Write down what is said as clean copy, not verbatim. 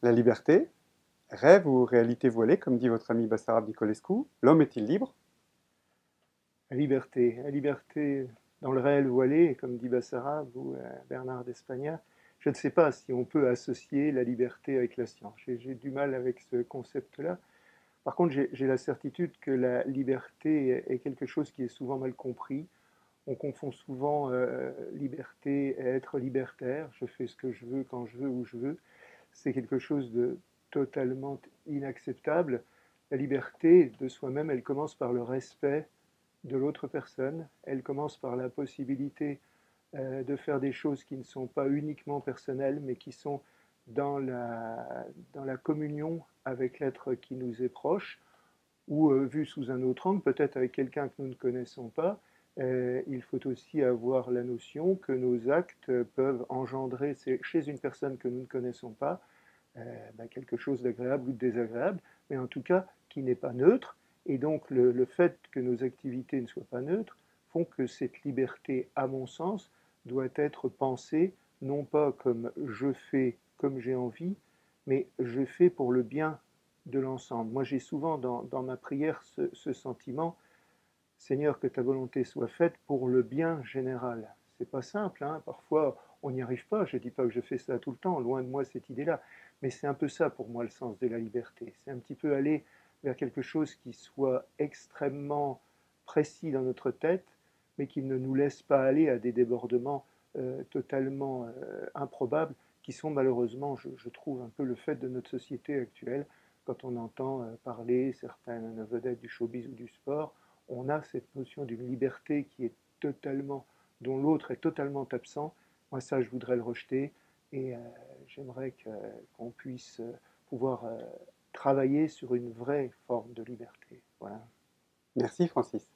La liberté, rêve ou réalité voilée, comme dit votre ami Bassarab Nicolescu, l'homme est-il libre? La liberté dans le réel voilé, comme dit Bassarab ou Bernard d'Espagna. Je ne sais pas si on peut associer la liberté avec la science. J'ai du mal avec ce concept-là. Par contre, j'ai la certitude que la liberté est quelque chose qui est souvent mal compris. On confond souvent liberté et être libertaire. Je fais ce que je veux, quand je veux, où je veux. C'est quelque chose de totalement inacceptable. La liberté de soi-même, elle commence par le respect de l'autre personne. Elle commence par la possibilité de faire des choses qui ne sont pas uniquement personnelles, mais qui sont dans la communion avec l'être qui nous est proche, ou vu sous un autre angle, peut-être avec quelqu'un que nous ne connaissons pas. Il faut aussi avoir la notion que nos actes peuvent engendrer chez une personne que nous ne connaissons pas quelque chose d'agréable ou de désagréable, mais en tout cas qui n'est pas neutre. Et donc le fait que nos activités ne soient pas neutres font que cette liberté, à mon sens, doit être pensée non pas comme je fais comme j'ai envie, mais je fais pour le bien de l'ensemble. Moi, j'ai souvent dans ma prière ce sentiment, Seigneur, que ta volonté soit faite pour le bien général. C'est pas simple, hein. Parfois on n'y arrive pas. Je ne dis pas que je fais ça tout le temps, loin de moi cette idée-là. Mais c'est un peu ça pour moi le sens de la liberté. C'est un petit peu aller vers quelque chose qui soit extrêmement précis dans notre tête, mais qui ne nous laisse pas aller à des débordements totalement improbables, qui sont malheureusement, je trouve, un peu le fait de notre société actuelle. Quand on entend parler certaines vedettes du showbiz ou du sport, on a cette notion d'une liberté qui est totalement, dont l'autre est totalement absent. Moi, ça, je voudrais le rejeter et j'aimerais qu'on puisse pouvoir travailler sur une vraie forme de liberté. Voilà. Merci Francis.